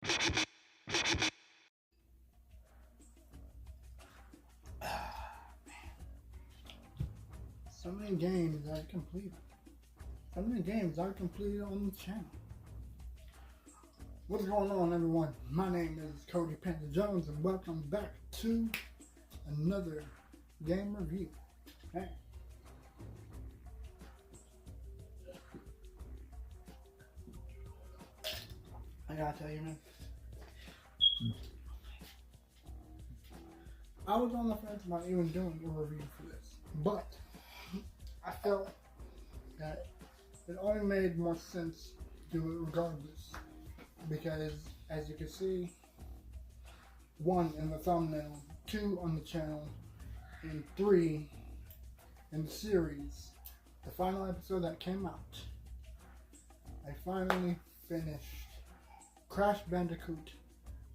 So many games I've completed. So many games I've completed on the channel. What's going on, everyone? My name is Cody Panther Jones, and welcome back to another game review. Hey. I gotta tell you, man. I was on the fence about even doing a review for this, but I felt that it only made more sense to do it regardless, because as you can see, 1 in the thumbnail, 2 on the channel, and 3 in the series, the final episode that came out, I finally finished Crash Bandicoot,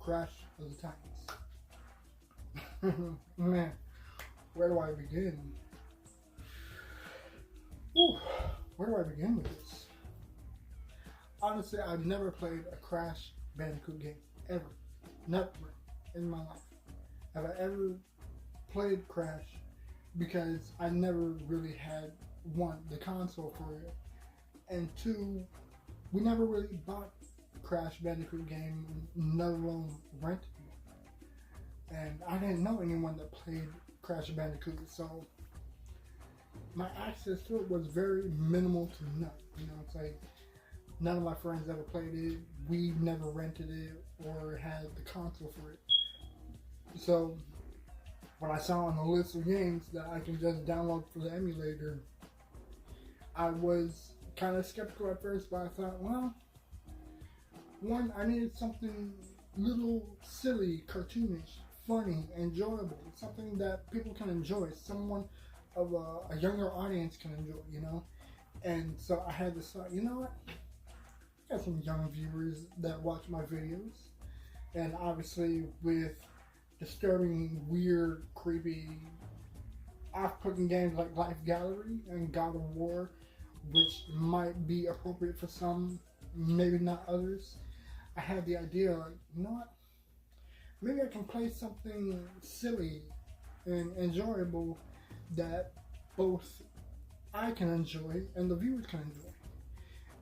Crash of the Titans. Man, where do I begin? Whew, where do I begin with this? Honestly, I've never played a Crash Bandicoot game, ever. Never in my life have I ever played Crash, because I never really had, 1, the console for it, and 2, we never really bought Crash Bandicoot game, let alone rented one. And I didn't know anyone that played Crash Bandicoot, so my access to it was very minimal to none. You know, it's like none of my friends ever played it. We never rented it or had the console for it. So when I saw on the list of games that I can just download for the emulator, I was kind of skeptical at first, but I thought, well, 1, I needed something little silly, cartoonish, funny, enjoyable, something that people can enjoy, someone of a younger audience can enjoy, you know? And so I had this thought, you know what? I got some young viewers that watch my videos, and obviously with disturbing, weird, creepy, off-putting games like Life Gallery and God of War, which might be appropriate for some, maybe not others, I had the idea, like, you know what? Maybe I can play something silly and enjoyable that both I can enjoy and the viewers can enjoy.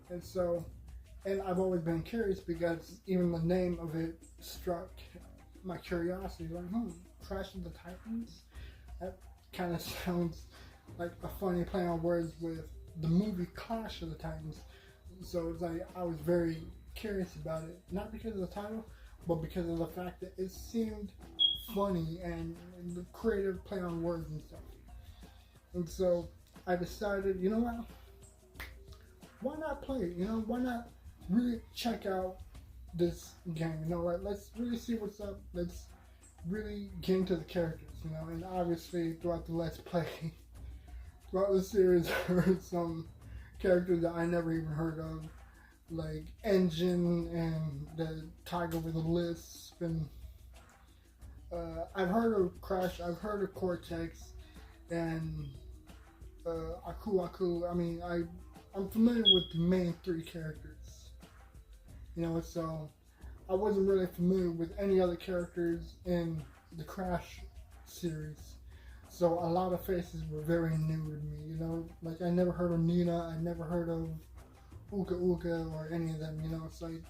And so, and I've always been curious, because even the name of it struck my curiosity, like, Crash of the Titans? That kind of sounds like a funny play on words with the movie Clash of the Titans. So it's like, I was very curious about it, not because of the title, but because of the fact that it seemed funny and the creative play on words and stuff. And so I decided, you know what? Why not play it? You know, why not really check out this game? You know, let's really see what's up. Let's really get into the characters, you know. And obviously, throughout the Let's Play, throughout the series, there are some characters that I never even heard of, like Engine and the Tiger with a Lisp, and I've heard of Crash, I've heard of Cortex, and Aku. I mean, I'm familiar with the main 3 characters, you know, so I wasn't really familiar with any other characters in the Crash series. So a lot of faces were very new to me, you know, like I never heard of Nina, I never heard of Uka or any of them, you know. It's like,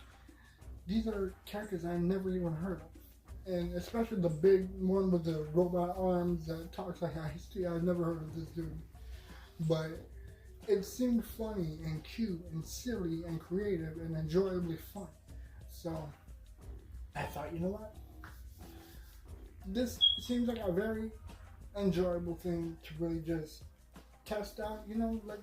these are characters I never even heard of. And especially the big one with the robot arms that talks like Ice-T, I've never heard of this dude. But it seemed funny and cute and silly and creative and enjoyably fun. So I thought, you know what? This seems like a very enjoyable thing to really just test out, you know, like,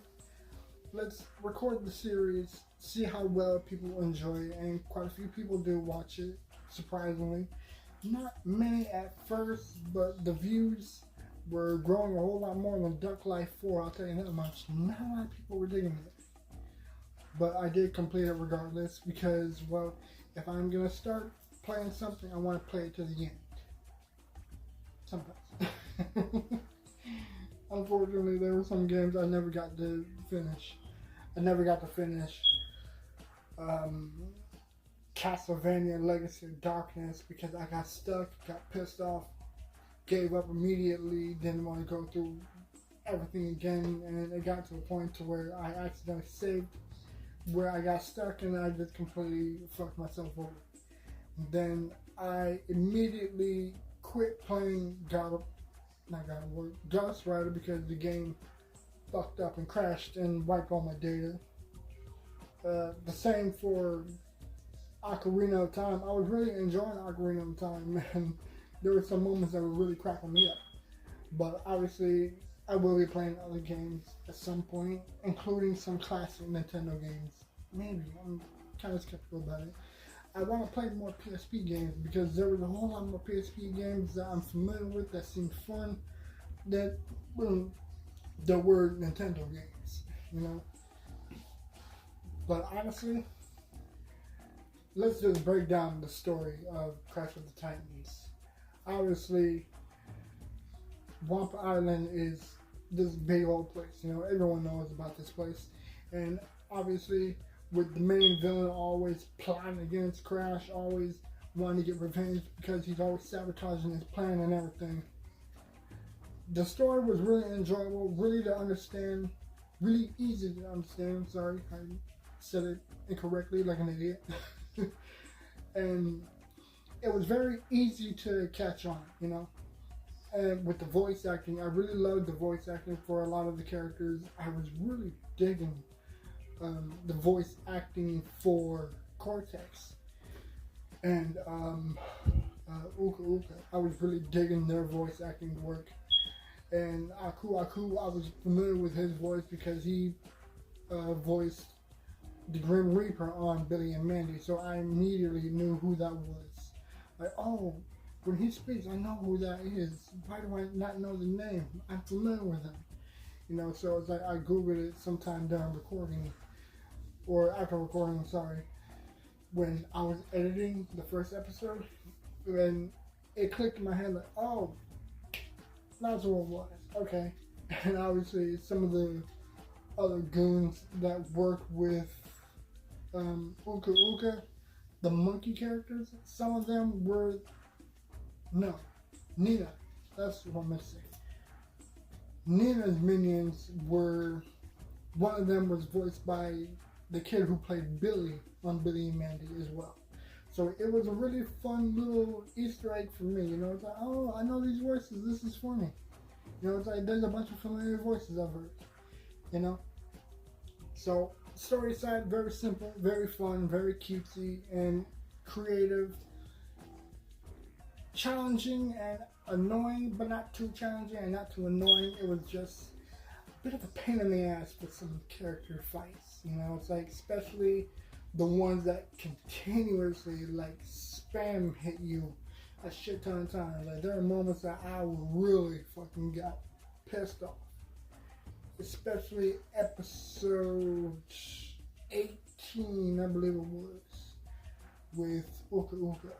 let's record the series, see how well people enjoy it, and quite a few people do watch it, surprisingly. Not many at first, but the views were growing a whole lot more than Duck Life 4, I'll tell you that much. Not a lot of people were digging it. But I did complete it regardless, because, well, if I'm going to start playing something, I want to play it to the end. Sometimes. Unfortunately, there were some games I never got to finish. Castlevania Legacy of Darkness because I got stuck, got pissed off, gave up immediately, didn't want to go through everything again, and it got to a point to where I accidentally saved where I got stuck and I just completely fucked myself over. Then I immediately quit playing Ghost Rider because the game fucked up and crashed and wiped all my data. The same for Ocarina of Time. I was really enjoying Ocarina of Time, and there were some moments that were really cracking me up. But obviously, I will be playing other games at some point, including some classic Nintendo games. Maybe. I'm kind of skeptical about it. I want to play more PSP games because there was a whole lot more PSP games that I'm familiar with that seemed fun that were Nintendo games, you know. But honestly, let's just break down the story of Crash of the Titans. Obviously, Wampa Island is this big old place, you know, everyone knows about this place. And obviously, with the main villain always plotting against Crash, always wanting to get revenge because he's always sabotaging his plan and everything. The story was really enjoyable, really to understand, really easy to understand. Sorry, I said it incorrectly like an idiot. And it was very easy to catch on, you know. And with the voice acting, I really loved the voice acting for a lot of the characters. I was really digging the voice acting for Cortex and Uka Uka. I was really digging their voice acting work. And Aku Aku, I was familiar with his voice because he voiced the Grim Reaper on Billy and Mandy, so I immediately knew who that was. Like, oh, when he speaks, I know who that is. Why do I not know the name? I'm familiar with him. You know, so it's like I Googled it sometime during recording, or after recording, sorry, when I was editing the first episode, and it clicked in my head like, oh, that's what it was. Okay. And obviously some of the other goons that work with Uka Uka, the monkey characters, some of them were, Nina, that's what I'm going to say. Nina's minions were, one of them was voiced by the kid who played Billy on Billy and Mandy as well. So it was a really fun little Easter egg for me, you know, it's like, oh, I know these voices, this is funny. You know, it's like, there's a bunch of familiar voices I've heard, you know. So, story side, very simple, very fun, very cutesy, and creative. Challenging and annoying, but not too challenging and not too annoying. It was just a bit of a pain in the ass for some character fights, you know. It's like, especially the ones that continuously, like, spam hit you a shit ton of times. Like, there are moments that I really fucking got pissed off. Especially episode 18, I believe it was, with Uka Uka.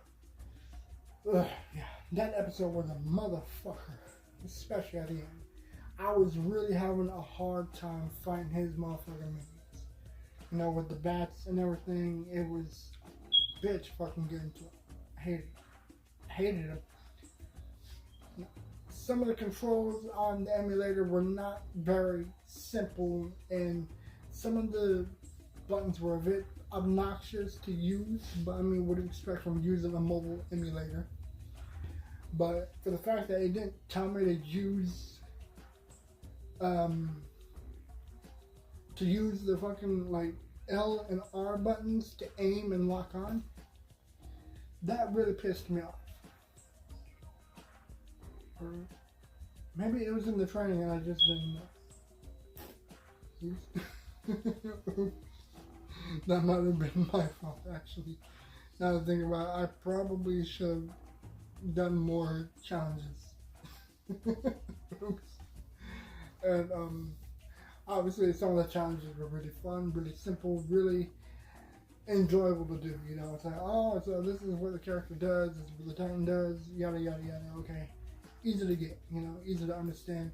Ugh, yeah, that episode was a motherfucker, especially at the end. I was really having a hard time fighting his motherfucking minions. You know, with the bats and everything, it was bitch fucking good into it. I hated it. Hated him. Some of the controls on the emulator were not very simple, and some of the buttons were a bit obnoxious to use, but I mean, what do you expect from using a mobile emulator? But for the fact that it didn't tell me to use the fucking like L and R buttons to aim and lock on, that really pissed me off. Or maybe it was in the training and I just didn't know. That might have been my fault, actually. Now that I think about it, I probably should have done more challenges. And obviously some of the challenges were really fun, really simple, really enjoyable to do. You know, it's like, oh, so this is what the character does, this is what the Titan does, yada yada yada. Okay, easy to get, you know, easy to understand.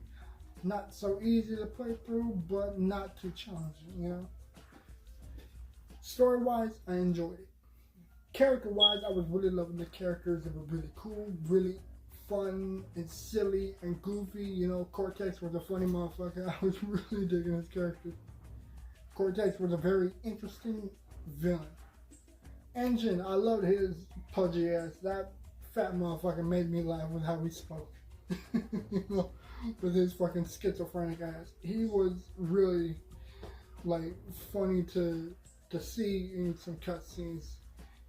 Not so easy to play through, but not too challenging, you know. Story-wise, I enjoyed it. character-wise, I was really loving the characters. They were really cool, really fun and silly and goofy. You know, Cortex was a funny motherfucker. I was really digging his character. Cortex was a very interesting villain. Engine, I loved his pudgy ass. That fat motherfucker made me laugh with how he spoke. You know, with his fucking schizophrenic ass. He was really like funny to see in some cutscenes.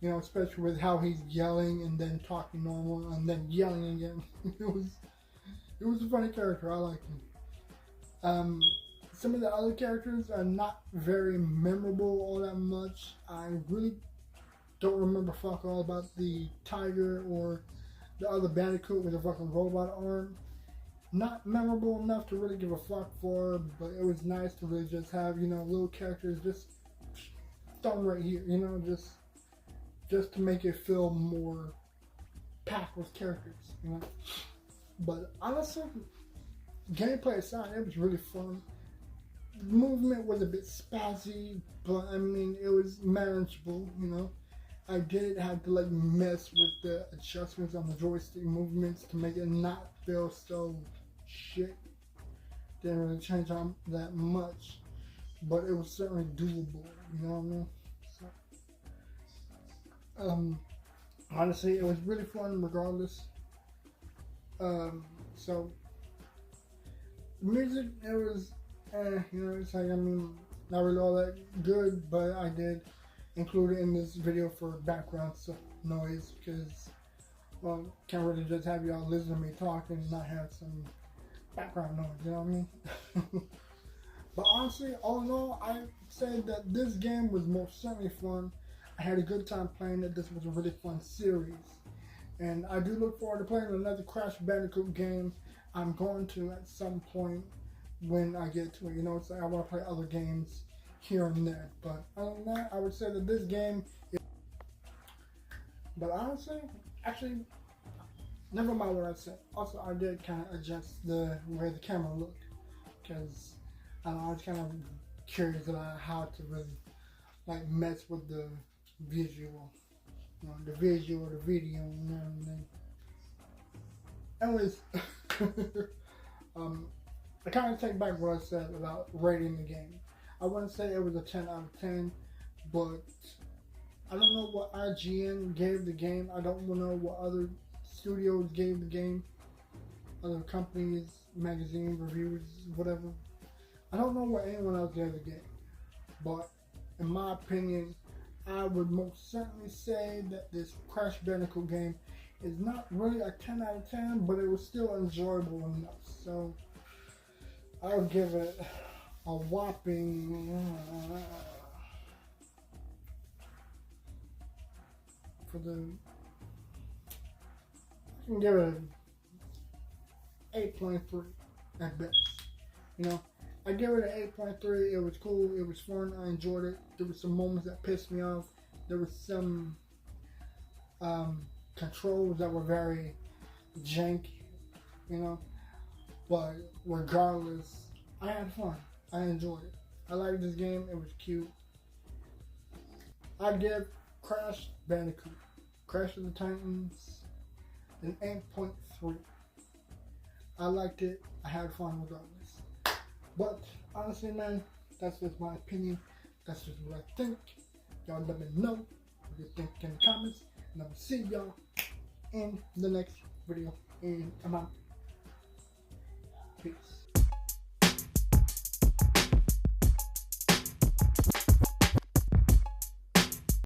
You know, especially with how he's yelling and then talking normal and then yelling again. It was a funny character. I liked him. Some of the other characters are not very memorable all that much. I really don't remember fuck all about the tiger or the other Bandicoot with a fucking robot arm. Not memorable enough to really give a fuck for, but it was nice to really just have, you know, little characters just thrown right here, you know, just to make it feel more packed with characters, you know. But honestly, gameplay aside, it was really fun. The movement was a bit spazzy, but I mean, it was manageable, you know. I did have to like mess with the adjustments on the joystick movements to make it not feel so shit. Didn't really change on that much, but it was certainly doable, you know what I mean? So, honestly, it was really fun regardless. So, music, it was, you know, it's like, I mean, not really all that good, but I did include it in this video for background noise, because, well, can't really just have y'all listen to me talk and not have some background noise, you know what I mean? But honestly, all in all, I said that this game was most certainly fun. I had a good time playing it. This was a really fun series. And I do look forward to playing another Crash Bandicoot game. I'm going to at some point when I get to it. You know, it's like I want to play other games here and there. But other than that, I would say that this game is... But honestly, actually, never mind what I said. Also, I did kind of adjust the way the camera looked. Because I was kind of curious about how to really like mess with the visual. You know, the visual, the video, and everything. Anyways, I kind of take back what I said about rating the game. I wouldn't say it was a 10 out of 10, but I don't know what IGN gave the game. I don't know what other studios gave the game. Other companies, magazine reviews, whatever. I don't know what anyone else gave the game. But in my opinion, I would most certainly say that this Crash Bandicoot game is not really a 10 out of 10, but it was still enjoyable enough. So I'll give it a whopping I can give it an 8.3 at best. You know, I give it an 8.3. It was cool. It was fun. I enjoyed it. There were some moments that pissed me off. There was some controls that were very janky, you know. But regardless, I had fun. I enjoyed it. I liked this game. It was cute. I give Crash Bandicoot, Crash of the Titans, an 8.3. I liked it. I had fun regardless. But honestly, man, that's just my opinion. That's just what I think. Y'all let me know what you think in the comments. And I will see y'all in the next video. And I'm out. Peace.